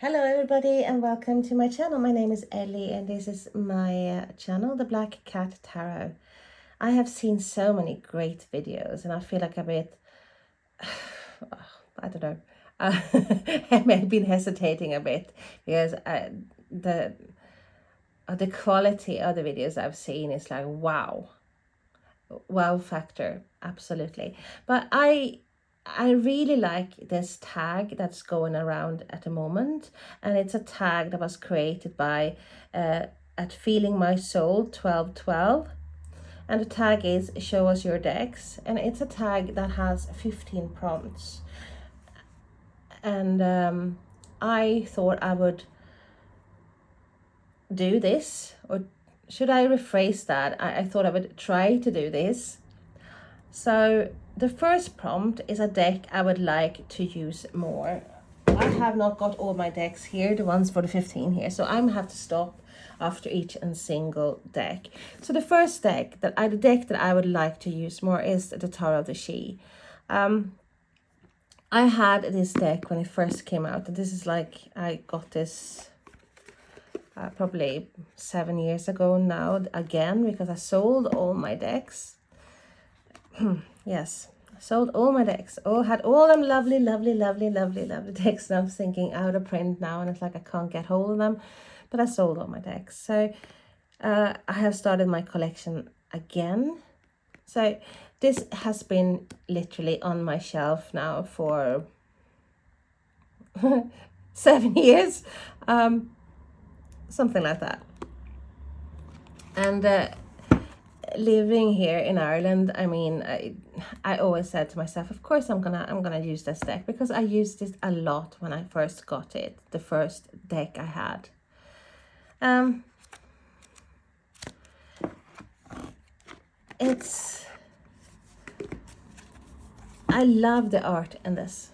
Hello everybody and welcome to my channel. My name is Ellie and this is my channel, The Black Cat Tarot. I have seen so many great videos and I feel like a bit, I don't know, I've been hesitating a bit because the quality of the videos I've seen is like wow factor, absolutely. But I really like this tag that's going around at the moment, and it's a tag that was created by at Feeling My Soul 1212, and the tag is Show Us Your Decks, and it's a tag that has 15 prompts. And I thought I would do this, or should I rephrase that? I thought I would try to do this. So the first prompt is a deck I would like to use more. I have not got all my decks here, the ones for the 15 here, so I'm have to stop after each and single deck. So the first deck the deck that I would like to use more is the Tarot of the She. I had this deck when it first came out. This is like, I got this probably 7 years ago now again, because I sold all my decks. Yes, sold all my decks. Had all them lovely decks. And I'm thinking out of print now, and it's like I can't get hold of them. But I sold all my decks. So I have started my collection again. So this has been literally on my shelf now for 7 years. Something like that. And living here in Ireland, I mean, I always said to myself, of course I'm gonna use this deck, because I used it a lot when I first got it, the first deck I had. I love the art in this.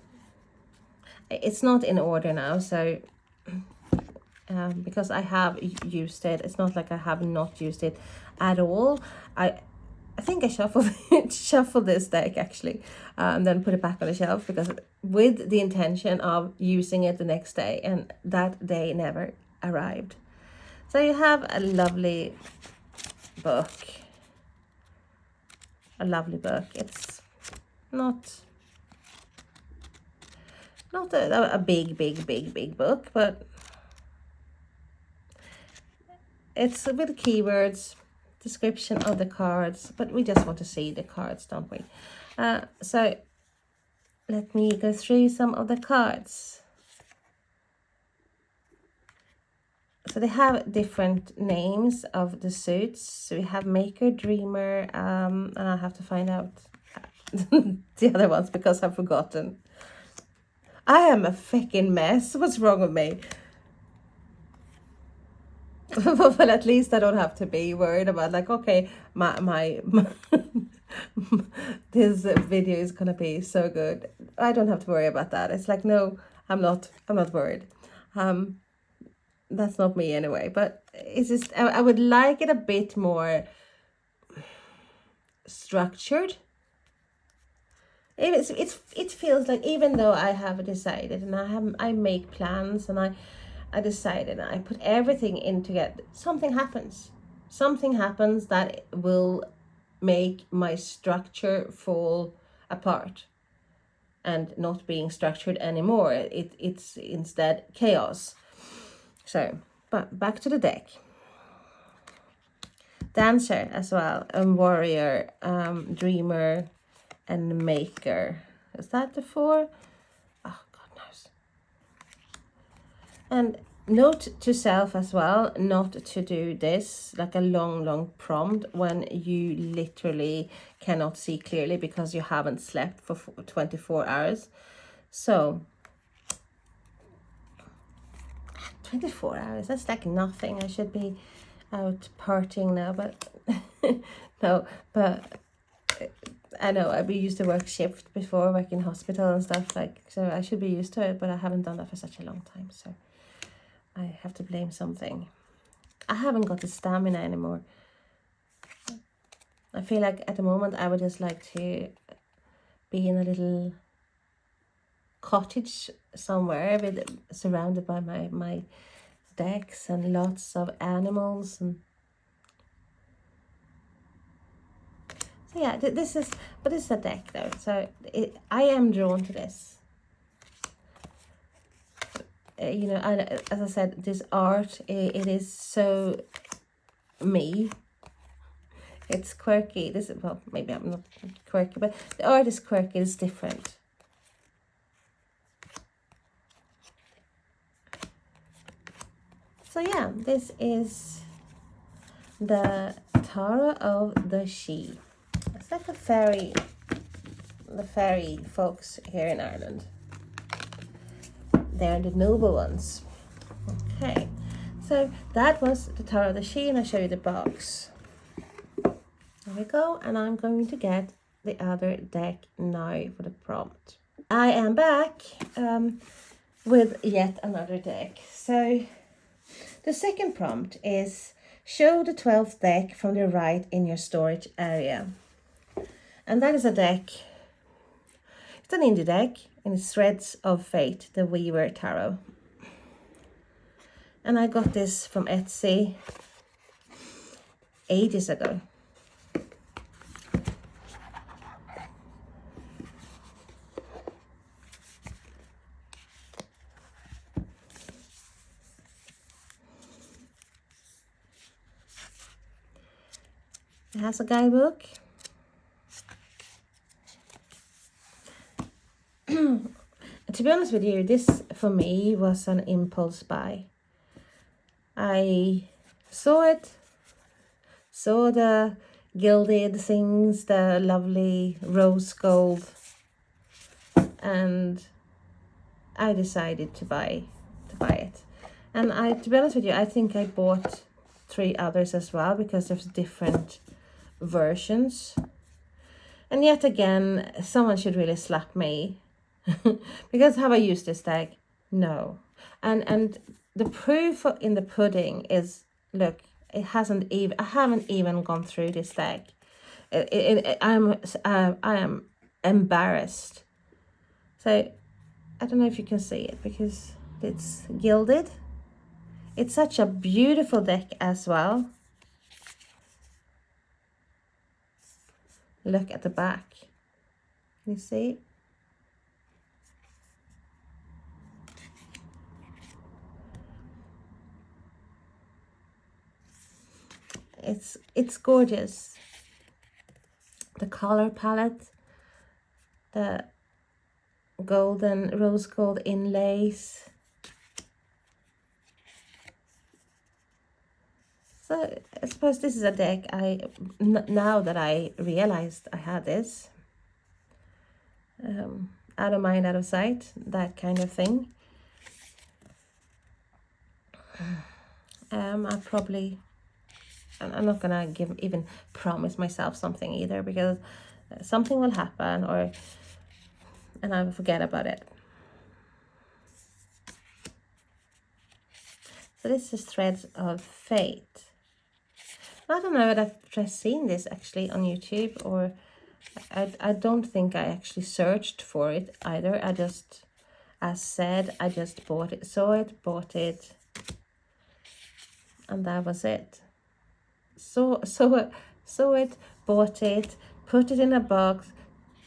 It's not in order now, so because I have used it, it's not like I have not used it at all. I think I shuffled this deck actually, and then put it back on the shelf, because with the intention of using it the next day, and that day never arrived. So you have a lovely book. It's not a big book, but it's with keywords, description of the cards, but we just want to see the cards, don't we? So let me go through some of the cards. So they have different names of the suits. So we have Maker, Dreamer, and I'll have to find out the other ones because I've forgotten. I am a freaking mess. What's wrong with me? Well, at least I don't have to be worried about, like, okay, my this video is gonna be so good. I don't have to worry about that. It's like, no, I'm not worried. That's not me anyway, but it's just, I would like it a bit more structured. It feels like, even though I have decided and I make plans, and I decided, and I put everything in together, something happens that will make my structure fall apart and not being structured anymore. It's instead chaos. So, but back to the deck. Dancer as well, warrior, dreamer, and maker. Is that the 4? Oh, God knows. And note to self as well, not to do this like a long prompt when you literally cannot see clearly because you haven't slept for 24 hours. So 24 hours, that's like nothing. I should be out partying now, but no, but I know I used to work shift before, work in hospital and stuff, like, so I should be used to it, but I haven't done that for such a long time, so I have to blame something. I haven't got the stamina anymore. I feel like at the moment I would just like to be in a little cottage somewhere with surrounded by my decks and lots of animals. And so yeah, this is a deck though, so I am drawn to this. You know, as I said, this art, it is so me. It's quirky. This is, well, maybe I'm not quirky, but the art is quirky. It's different. So yeah, this is the Tarot of the She. It's like a fairy, the fairy folks here in Ireland. They're the noble ones. Okay, so that was the Tarot of the She, and I'll show you the box. There we go, and I'm going to get the other deck now for the prompt. I am back with yet another deck. So the second prompt is show the 12th deck from the right in your storage area. And that is a deck, it's an indie deck, and it's Threads of Fate, the Weaver Tarot. And I got this from Etsy ages ago. It has a guidebook. To be honest with you, this for me was an impulse buy. I saw the gilded things, the lovely rose gold, and I decided to buy it. And to be honest with you, I think I bought 3 others as well, because there's different versions. And yet again, someone should really slap me. Because have I used this deck? No. And the proof in the pudding is, look, I haven't even gone through this deck. I am embarrassed. So I don't know if you can see it because it's gilded. It's such a beautiful deck as well. Look at the back. Can you see? It's gorgeous. The color palette, the golden rose gold inlays. So I suppose this is a deck now that I realized I had this. Out of mind, out of sight, that kind of thing. I'm not gonna even promise myself something either, because something will happen and I will forget about it. So this is Threads of Fate. I don't know if I've seen this actually on YouTube, or I don't think I actually searched for it either. I just, as said, I just bought it, bought it, and that was it. Saw it, bought it, put it in a box,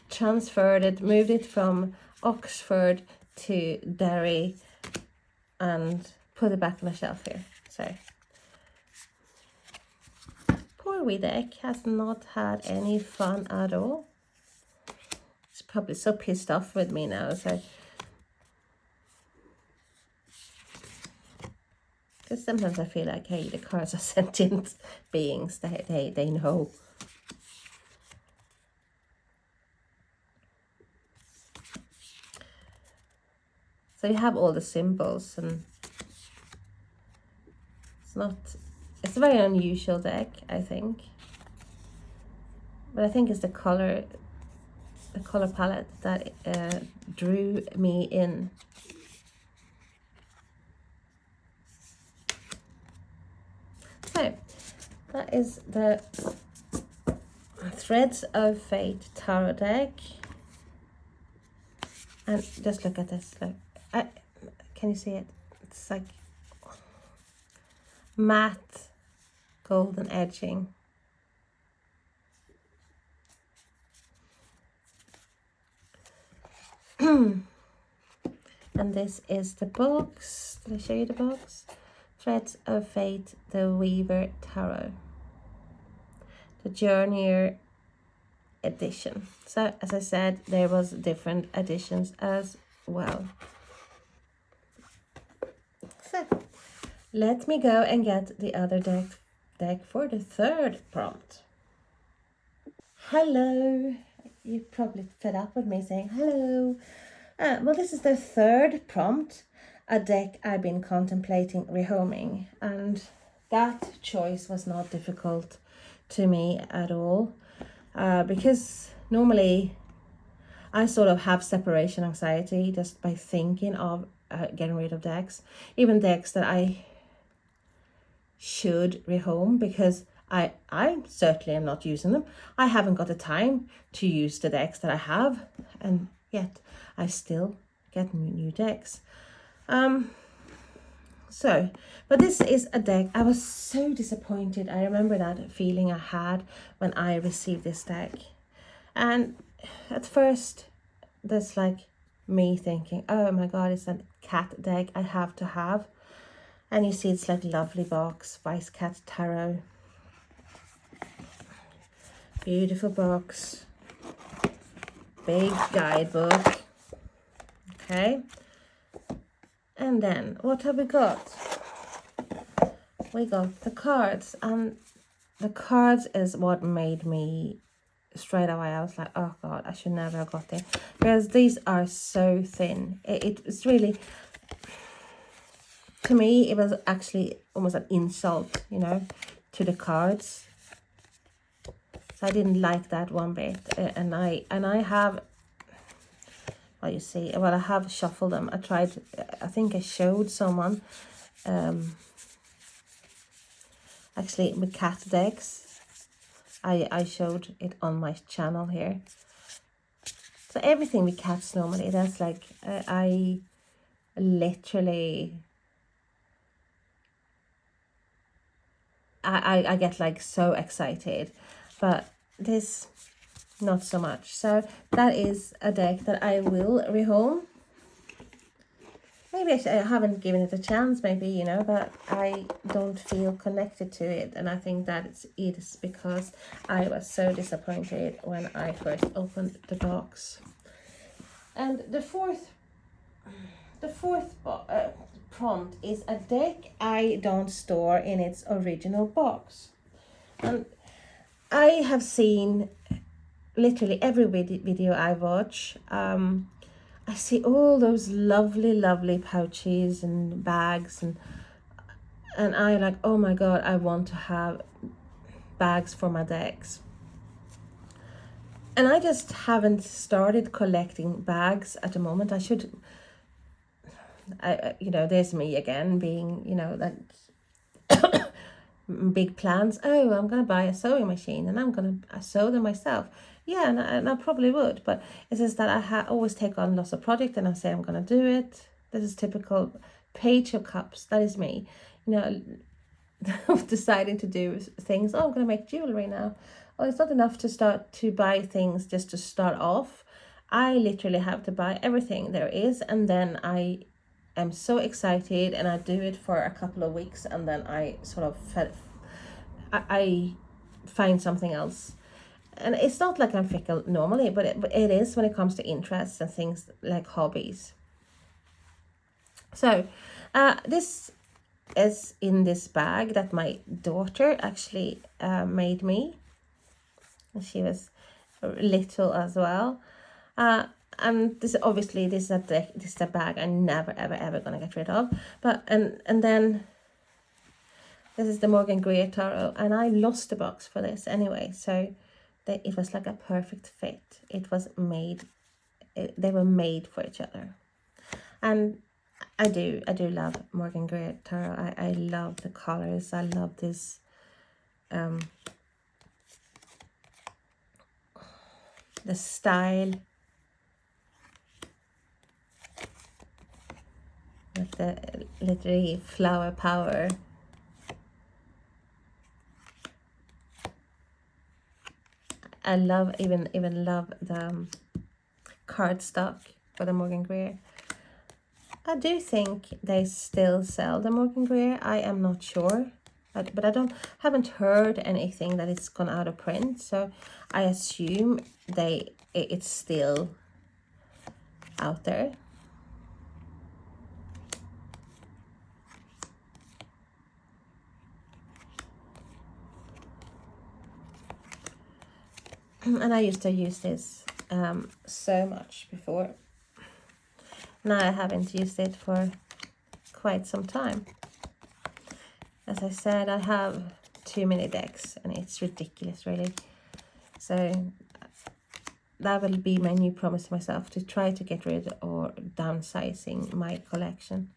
transferred it, moved it from Oxford to Derry, and put it back on the shelf here. So poor wee deck has not had any fun at all. It's probably so pissed off with me now. So because sometimes I feel like, hey, the cards are sentient beings. They know. So you have all the symbols, and it's a very unusual deck, I think. But I think it's the color palette that drew me in. So that is the Threads of Fate tarot deck. And just look at this, look. can you see it? It's like matte golden edging. And this is the box. Did I show you the box? Threads of Fate, the Weaver Tarot, the Journeyer edition. So as I said, there was different editions as well. So let me go and get the other deck for the third prompt. Hello. You're probably fed up with me saying hello. Well, this is the third prompt, a deck I've been contemplating rehoming, and that choice was not difficult to me at all, because normally I sort of have separation anxiety just by thinking of getting rid of decks, even decks that I should rehome, because I certainly am not using them. I haven't got the time to use the decks that I have, and yet I still get new decks. But this is a deck. I was so disappointed. I remember that feeling I had when I received this deck. And at first, that's like me thinking, oh my god, it's a cat deck I have to have. And you see it's like lovely box, Vice Cat Tarot. Beautiful box. Big guidebook. Okay. And then, what have we got? We got the cards. And the cards is what made me straight away. I was like, oh god, I should never have got them. Because these are so thin. It's really... To me, it was actually almost an insult, you know, to the cards. So I didn't like that one bit. And I have, well, you see, well, I have shuffled them. I tried, I think I showed someone, actually with cat decks. I showed it on my channel here. So everything with cats normally, that's like, I literally... I get like so excited, but this not so much. So that is a deck that I will rehome. Maybe I haven't given it a chance, maybe, you know, but I don't feel connected to it, and I think that it is because I was so disappointed when I first opened the box. And the fourth prompt is a deck I don't store in its original box. And I have seen literally every video I watch. I see all those lovely pouches and bags, and I like, oh my god, I want to have bags for my decks. And I just haven't started collecting bags at the moment. I should... you know, there's me again being, you know, like big plans. Oh, I'm gonna buy a sewing machine and I'm gonna sew them myself. Yeah, and I probably would, but it's just that I always take on lots of projects and I say I'm gonna do it. This is typical page of cups. That is me, you know, of deciding to do things. Oh, I'm gonna make jewelry now. Oh, it's not enough to start to buy things just to start off. I literally have to buy everything there is, and then I'm so excited and I do it for a couple of weeks, and then I sort of I find something else. And it's not like I'm fickle normally, but it is when it comes to interests and things like hobbies. So this is in this bag that my daughter actually made me. She was little as well. And this obviously this is a bag I'm never ever gonna get rid of. But and then this is the Morgan Greer Tarot, and I lost the box for this anyway, so it was like a perfect fit. It was made, they were made for each other. And I do love Morgan Greer Tarot. I love the colors. I love this the style. at the literally flower power. I love even love the cardstock for the Morgan Greer. I do think they still sell the Morgan Greer. I am not sure, but I haven't heard anything that it's gone out of print. So I assume it's still out there. And I used to use this so much before. Now I haven't used it for quite some time. As I said, I have too many decks and it's ridiculous, really. So that will be my new promise to myself, to try to get rid or downsizing my collection.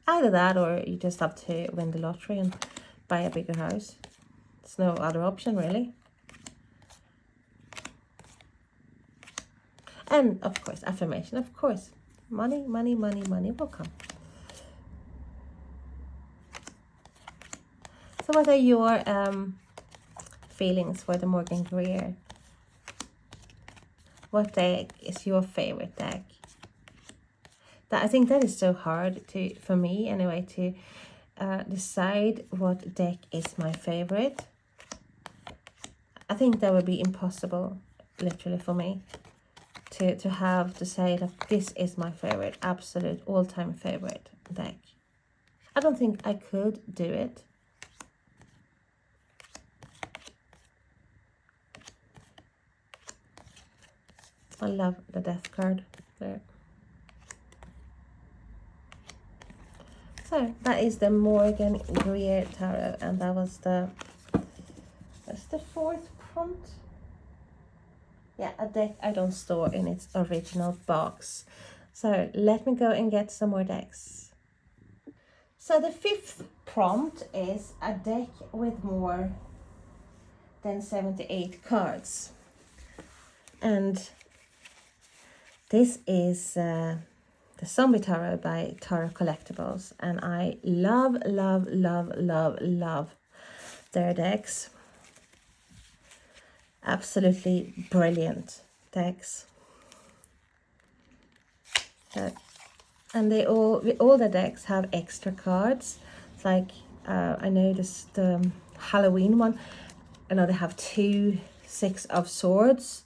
Either that, or you just have to win the lottery and buy a bigger house. There's no other option, really. And of course, affirmation, of course. Money, money, money, money will come. So what are your feelings for the Morgan Greer? What deck is your favorite deck? I think that is so hard for me anyway, to decide what deck is my favorite. I think that would be impossible, literally, for me to have to say that this is my favorite, absolute all-time favorite deck. I don't think I could do it. I love the death card there. So that is the Morgan Greer Tarot, and that's the fourth prompt. Yeah, a deck I don't store in its original box. So let me go and get some more decks. So the fifth prompt is a deck with more than 78 cards. And this is the Zombie Tarot by Tarot Collectibles. And I love, love, love, love, love their decks. Absolutely brilliant decks. And all the decks have extra cards. It's like I noticed the Halloween one. I know they have 2 6 of Swords,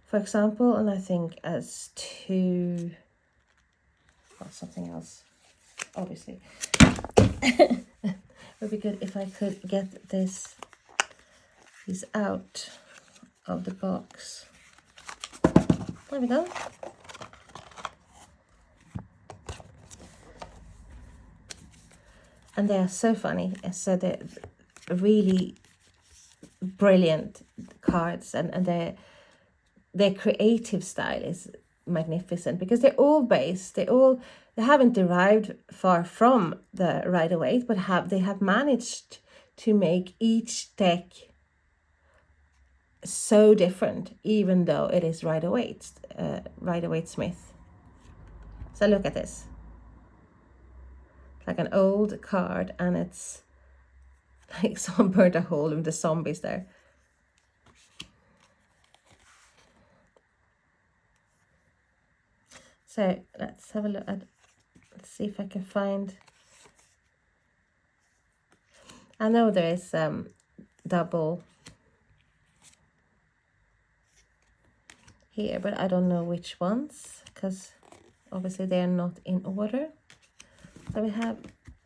for example, and I think as 2 something else, obviously. It would be good if I could get these out of the box. There we go. And they are so funny. So they're really brilliant cards, and their creative style is magnificent, because they're all based, they haven't derived far from the Rider-Waite, but they have managed to make each deck so different, even though it is Rider-Waite Smith. So look at this. It's like an old card, and it's like someone burned a hole in the zombies there. So let's have a look at, let's see if I can find. I know there is double here, but I don't know which ones, because obviously they are not in order. So we have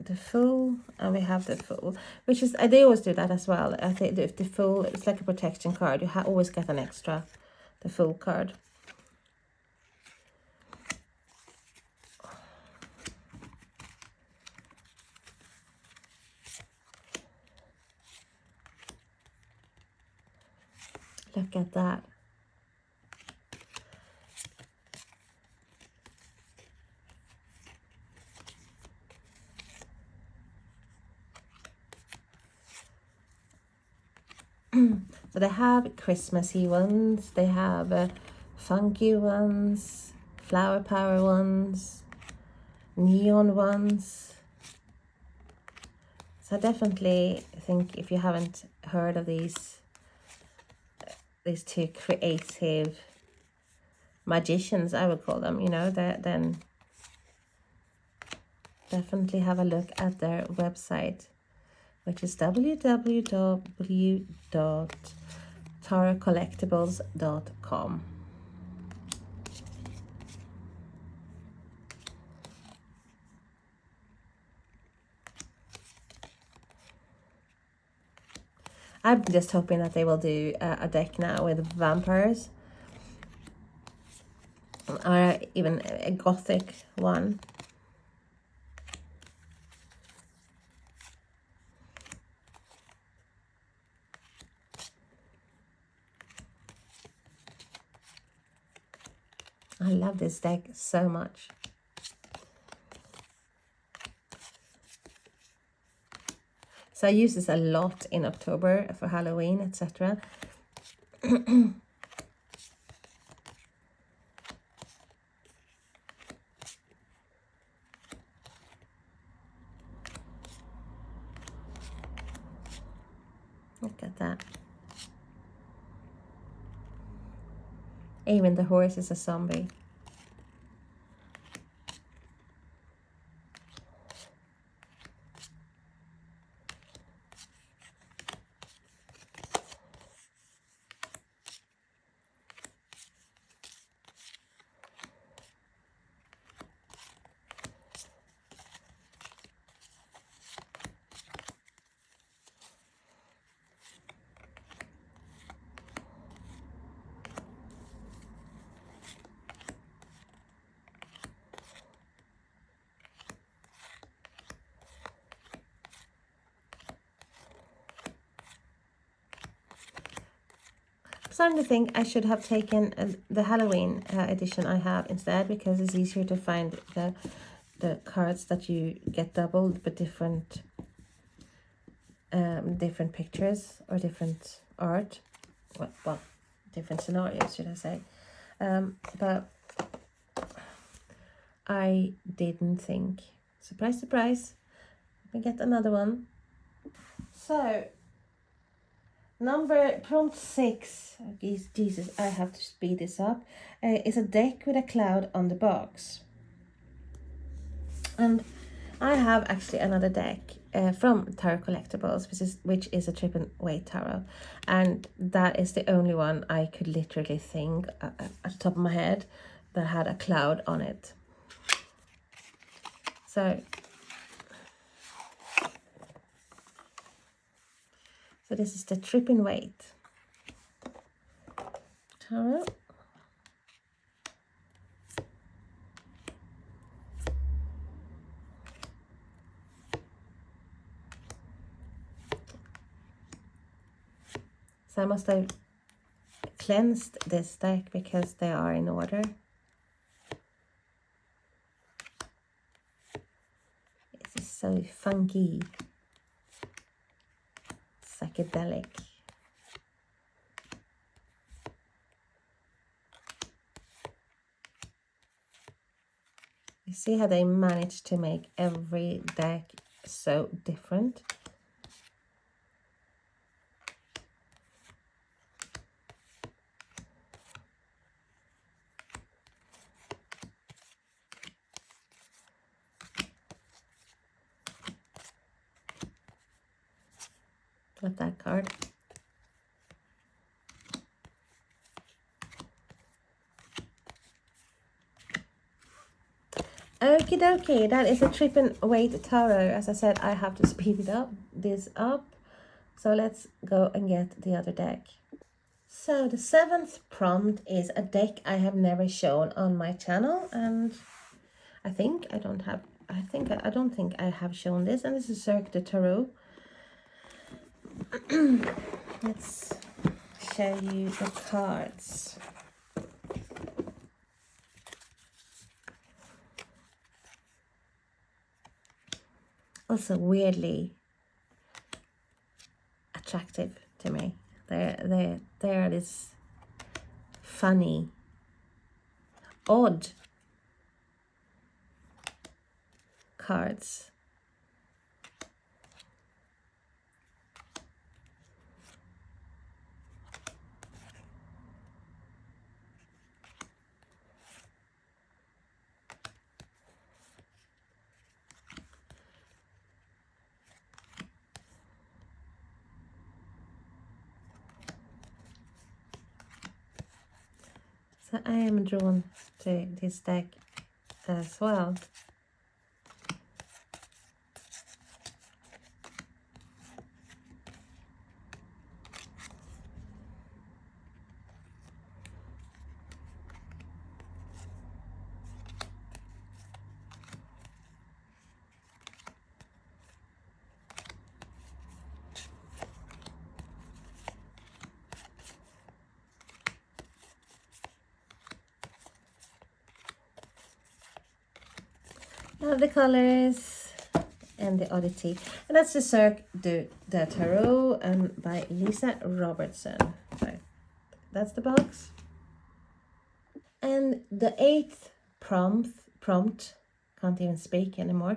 the full, and we have the full, which is, they always do that as well. I think the full, it's like a protection card. You always get an extra, the full card. Look at that. So they have Christmassy ones, they have funky ones, flower power ones, neon ones. So I definitely think if you haven't heard of these two creative magicians, I would call them, you know, then definitely have a look at their website, which is www.tarotcollectibles.com. I'm just hoping that they will do a deck now with vampires, or even a gothic one. I love this deck so much. So I use this a lot in October for Halloween, etc. Look at that. Even the horse is a zombie. I'm starting to think I should have taken the Halloween edition I have instead, because it's easier to find the cards that you get doubled, but different pictures or different art. Well, different scenarios, should I say. But I didn't think. Surprise, surprise. We get another one. So, prompt 6, Jesus, I have to speed this up, is a deck with a cloud on the box. And I have actually another deck from Tarot Collectibles, which is a triple weight tarot. And that is the only one I could literally think at the top of my head that had a cloud on it. So this is the tripping weight tarot. So I must have cleansed this deck because they are in order. This is so funky, psychedelic. You see how they managed to make every deck so different? Love that card. Okie dokie, that is a tripping weight tarot. As I said, I have to speed this up. So let's go and get the other deck. So the 7th prompt is a deck I have never shown on my channel, and I don't think I have shown this, and this is Cirque de Tarot. Let's show you the cards. Also weirdly attractive to me. They're this funny, odd cards. So I am drawn to this deck as well. Love the colors and the oddity. And that's the Cirque du Tarot and by Lisa Robertson. So that's the box. And the 8th prompt, can't even speak anymore,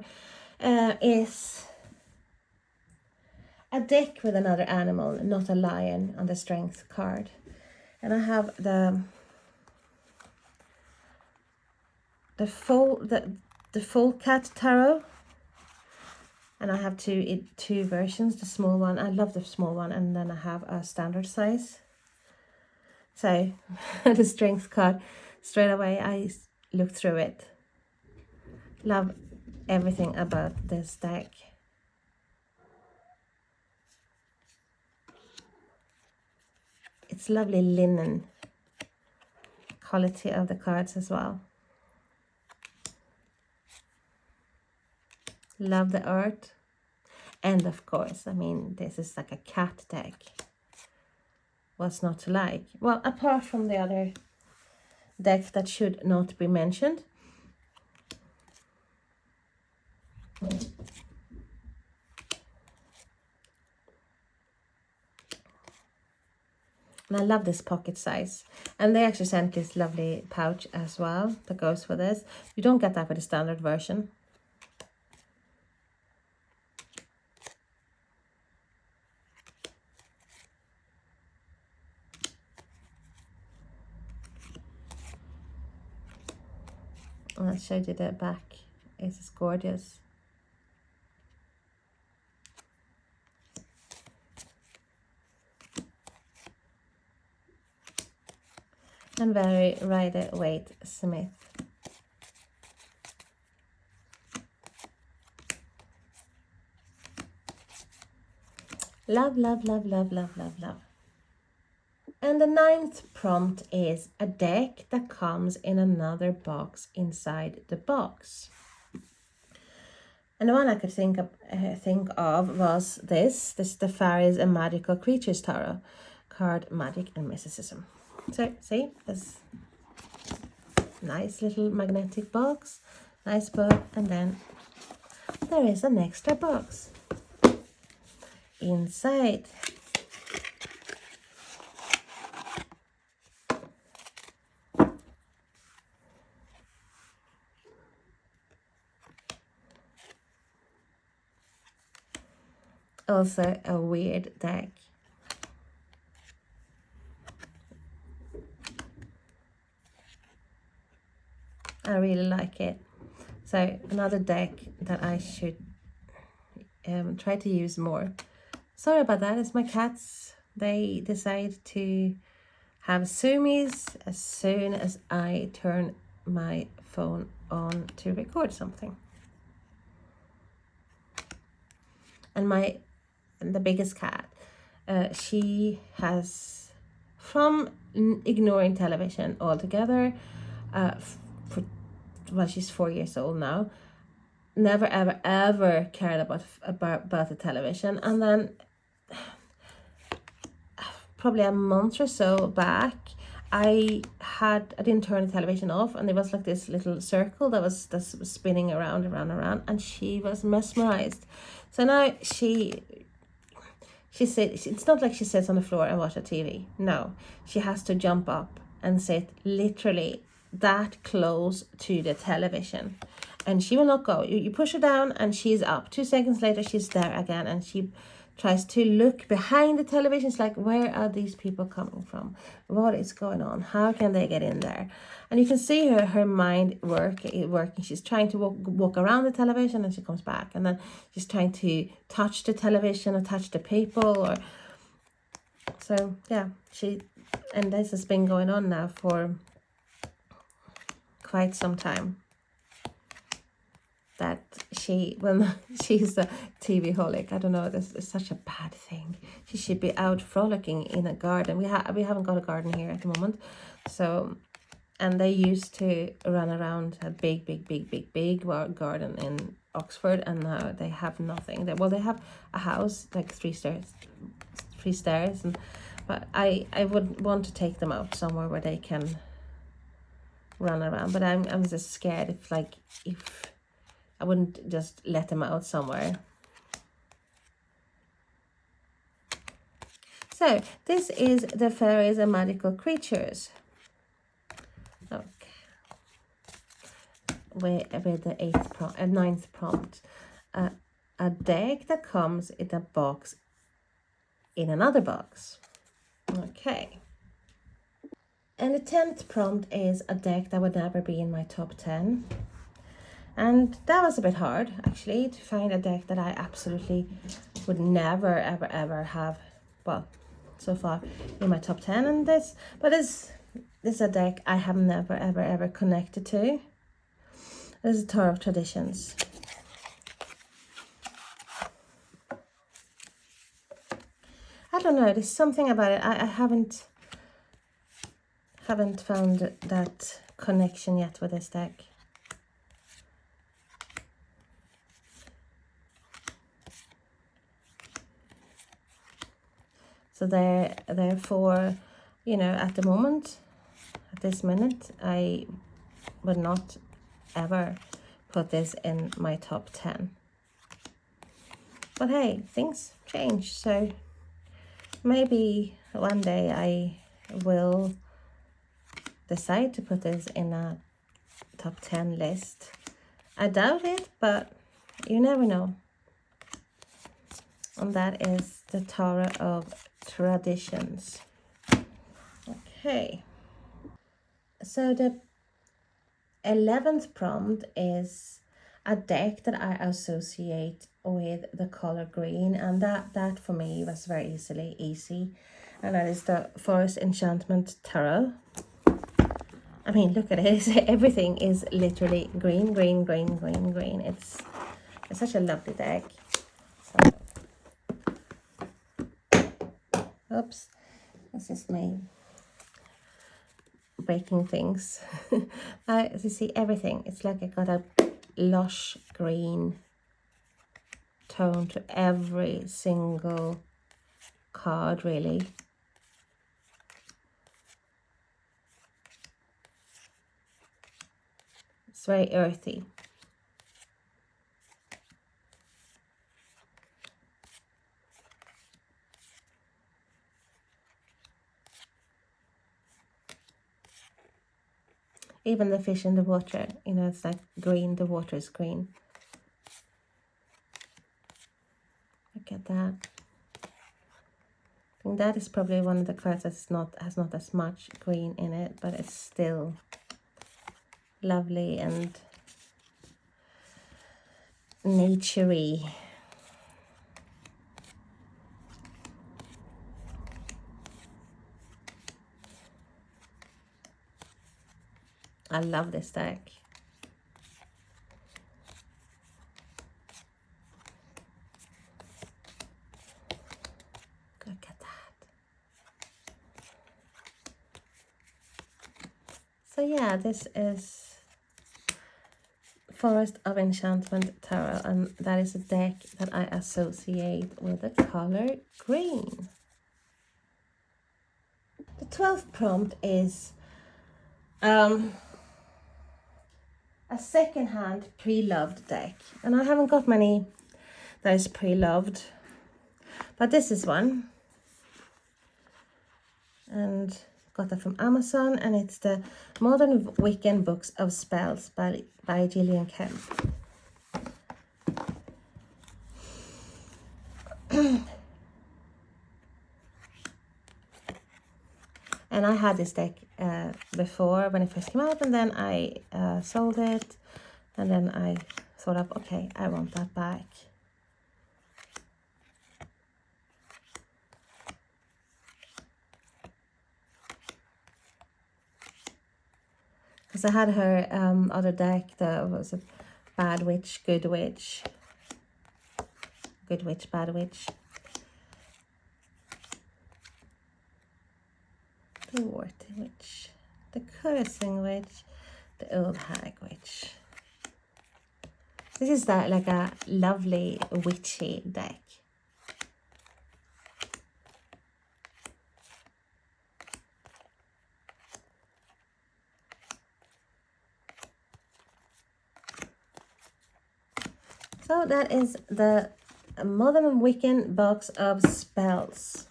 is a deck with another animal, not a lion, on the strength card. And I have the full cat tarot, and I have two versions, the small one, I love the small one, and then I have a standard size. So the strength card, straight away I looked through it. Love everything about this deck. It's lovely linen quality of the cards as well. Love the art. And of course, I mean, this is like a cat deck. What's not to like? Well, apart from the other deck that should not be mentioned. And I love this pocket size. And they actually sent this lovely pouch as well that goes with this. You don't get that with the standard version. And I showed you the back. It's gorgeous. And very Rider-Waite Smith. Love, love, love, love, love, love, love. And the 9th prompt is a deck that comes in another box inside the box. And the one I could think of was this. This is the Fairies and Magical Creatures Tarot card, Magic and Mysticism. So see, this nice little magnetic box, nice book, and then there is an extra box inside. Also a weird deck. I really like it. So another deck that I should try to use more. Sorry about that, it's my cats. They decide to have zoomies as soon as I turn my phone on to record something. And the biggest cat, she has, from ignoring television altogether, she's 4 years old now, never ever ever cared about the television. And then probably a month or so back, I didn't turn the television off, and there was like this little circle that was spinning around, and she was mesmerized. So now she said, it's not like she sits on the floor and watches TV. No, she has to jump up and sit literally that close to the television. and she will not go. You push her down and she's up. 2 seconds later, she's there again, and she tries to look behind the television. It's like, where are these people coming from? What is going on? How can they get in there? And you can see her mind working. She's trying to walk around the television, and she comes back, and then she's trying to touch the television or touch the people, or so yeah. And this has been going on now for quite some time. That she's a TV holic. I don't know, this is such a bad thing. She should be out frolicking in a garden. We haven't got a garden here at the moment, so, and they used to run around a big garden in Oxford, and now they have nothing. They have a house like three stairs, and but I would want to take them out somewhere where they can run around. But I'm just scared if I wouldn't just let them out somewhere. So this is the fairies and magical creatures. Okay. With the ninth prompt. A deck that comes in a box in another box. Okay. And the 10th prompt is a deck that would never be in my top 10. And that was a bit hard, actually, to find a deck that I absolutely would never, ever have, well, so far in my top 10. And this is a deck I have never, ever connected to. This is Tower of Traditions. I don't know, there's something about it. I haven't found that connection yet with this deck. So therefore, at the moment, at this minute, I would not ever put this in my top 10. But hey, things change, so maybe one day I will decide to put this in a top 10 list. I doubt it, but you never know. And that is the Tower of Traditions. Okay. So the 11th prompt is a deck that I associate with the color green, and that for me was very easy. And that is the Forest Enchantment Tarot. I mean, look at it. Everything is literally green. It's such a lovely deck. So, oops, this is me breaking things. As you see, everything, it's like I got a lush green tone to every single card, really. It's very earthy. Even the fish in the water, it's like green, the water is green. Look at that. I think that is probably one of the cards that's has not as much green in it, but it's still lovely and naturey. I love this deck. Look at that. So yeah, this is Forest of Enchantment Tarot, and that is a deck that I associate with the color green. The 12th prompt is a second-hand pre-loved deck, and I haven't got many that is pre-loved, but this is one. And Got that from Amazon, and it's the Modern Wiccan Books of Spells by Gillian Kemp. And I had this deck before when it first came out, and then I sold it, and then I thought of, okay, I want that back. Because I had her other deck that was a Bad Witch, Good Witch, Good Witch, Bad Witch, the Warty Witch, the Cursing Witch, the Old Hag Witch. This is like a lovely witchy deck. So that is the Modern Wiccan Box of Spells.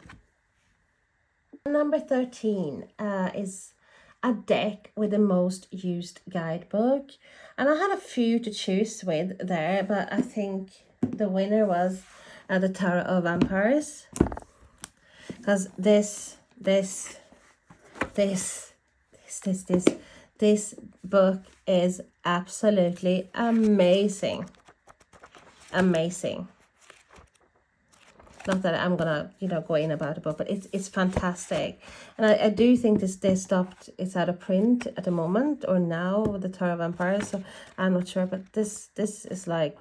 Number 13 is a deck with the most used guidebook. And I had a few to choose with there, but I think the winner was the Tarot of Vampires. Because this book is absolutely amazing. Amazing. Not that I'm gonna, go in about the book, but it's fantastic. And I do think they stopped, it's out of print at the moment, or now with the Tarot of Vampires, so I'm not sure, but this is like,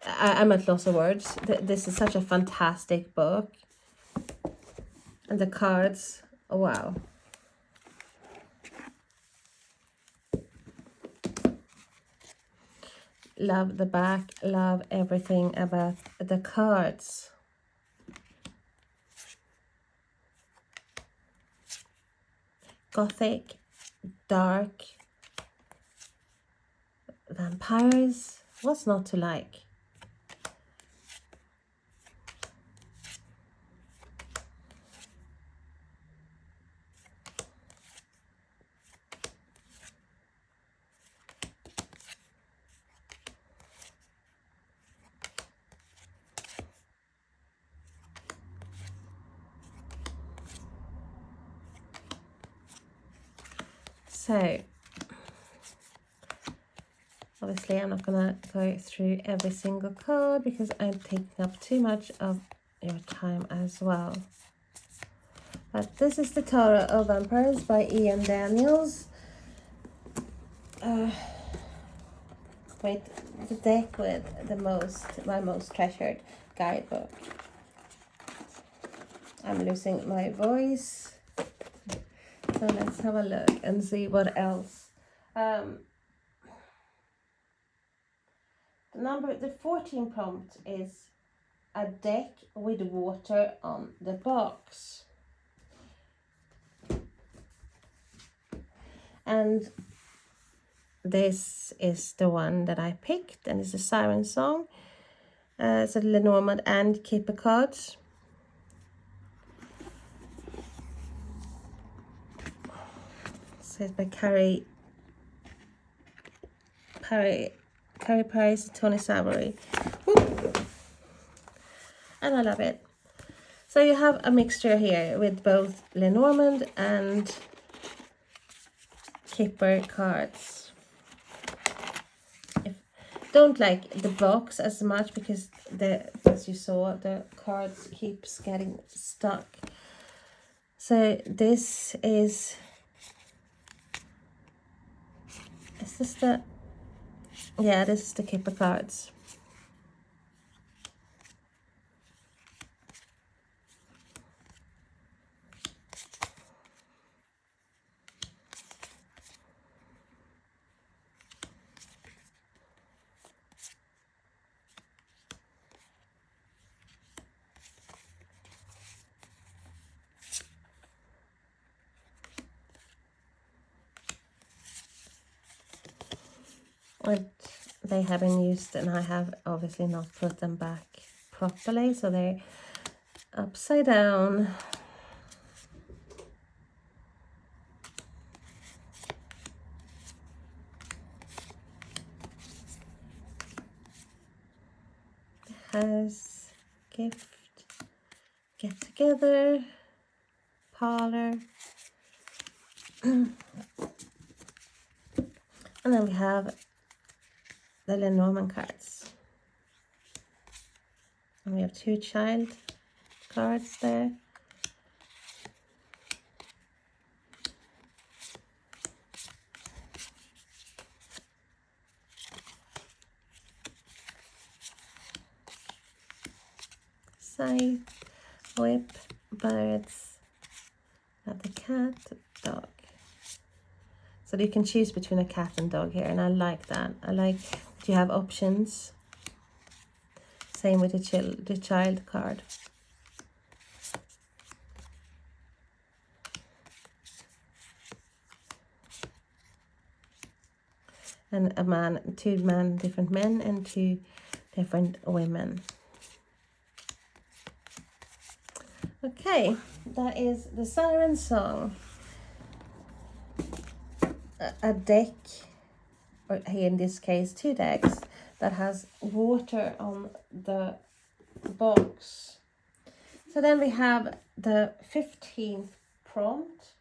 I'm at loss of words. This is such a fantastic book. And the cards, oh wow. Love the back, love everything about the cards. Gothic, dark, vampires, what's not to like? So, obviously I'm not going to go through every single card because I'm taking up too much of your time as well. But this is the Tarot of Vampires by Ian Daniels. With the deck with my most treasured guidebook. I'm losing my voice. So let's have a look and see what else. The 14 prompt is a deck with water on the box. And this is the one that I picked, and it's a siren song. It's a Lenormand and Keeper cards. So it's by Carrie Price, Tony Savory. And I love it. So you have a mixture here with both Lenormand and Keeper cards. Don't like the box as much because as you saw, the cards keeps getting stuck. So this is this the, yeah, this is the Keeper cards. And they have been used, and I have obviously not put them back properly, so they're upside down. Has gift, get together, parlor. And then we have the Lenormand cards. And we have 2 child cards there. Scythe, whip, birds, have the cat, dog. So you can choose between a cat and dog here, and I like that. I like that you have options. Same with the child card. And a man, 2 different men and 2 different women. Okay, that is the Siren Song. A deck, or here in this case 2 decks, that has water on the box. So then we have the 15th prompt.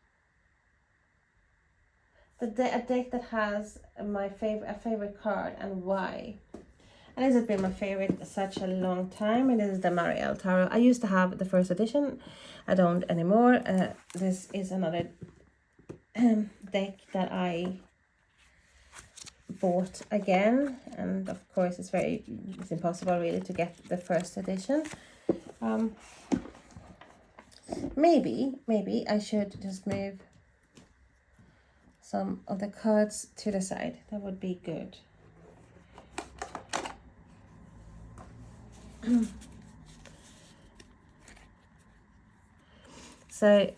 A deck that has a favorite card and why. And this has been my favorite such a long time, and this is the Marielle Tarot. I used to have the first edition. I don't anymore. This is another deck that I bought again, and of course it's impossible really to get the first edition. Maybe I should just move some of the cards to the side. That would be good. So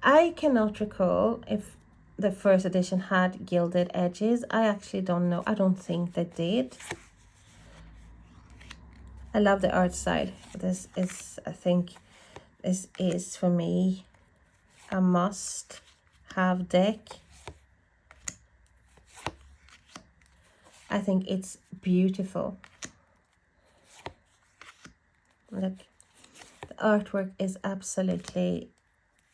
I cannot recall if the first edition had gilded edges. I actually don't know. I don't think they did. I love the art side. I think this is for me a must have deck. I think it's beautiful. Look, the artwork is absolutely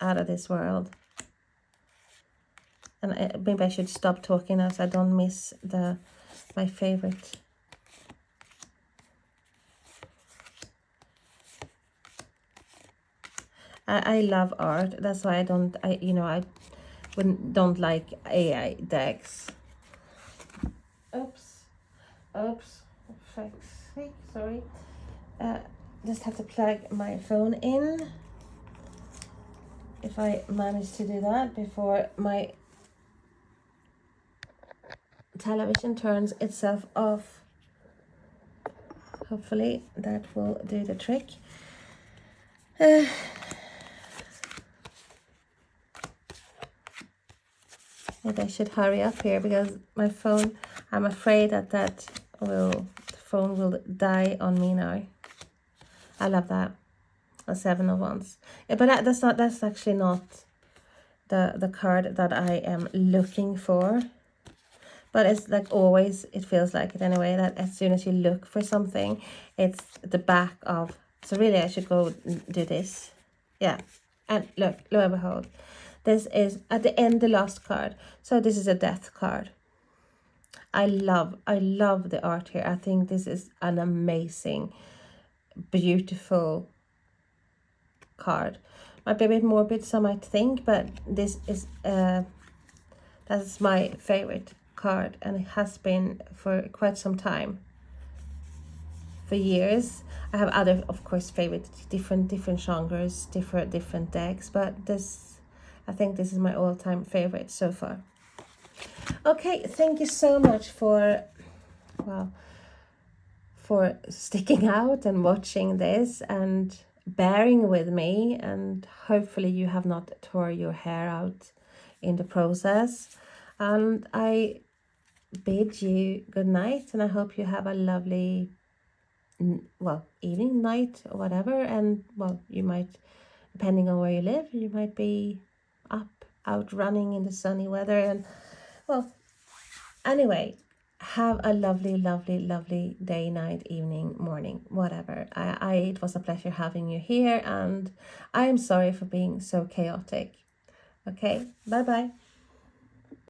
out of this world. And maybe I should stop talking now so I don't miss my favorite. I love art. That's why I don't like AI decks. Oops, for fuck's sake, sorry. Just have to plug my phone in. If I manage to do that before my television turns itself off. Hopefully that will do the trick. Maybe I should hurry up here because my phone, I'm afraid the phone will die on me now. I love that. A 7 of Wands. Yeah, but that's actually not the card that I am looking for. But it's like always, it feels like it anyway, that as soon as you look for something, it's the back of. So really I should go do this. Yeah. And look, lo and behold. This is at the end the last card. So this is a death card. I love the art here. I think this is an amazing, beautiful card. Might be a bit morbid, some might think, but this is that's my favorite card, and it has been for quite some time. For years. I have other, of course, favorite different genres, different decks, but this, I think this is my all-time favorite so far. Okay, thank you so much for sticking out and watching this and bearing with me, and hopefully you have not tore your hair out in the process. And I bid you good night, and I hope you have a lovely well, evening, night, or whatever. And well, you might, depending on where you live, you might be up, out running in the sunny weather. And well, anyway, have a lovely, lovely, lovely day, night, evening, morning, whatever. It was a pleasure having you here, and I am sorry for being so chaotic. Okay, bye bye.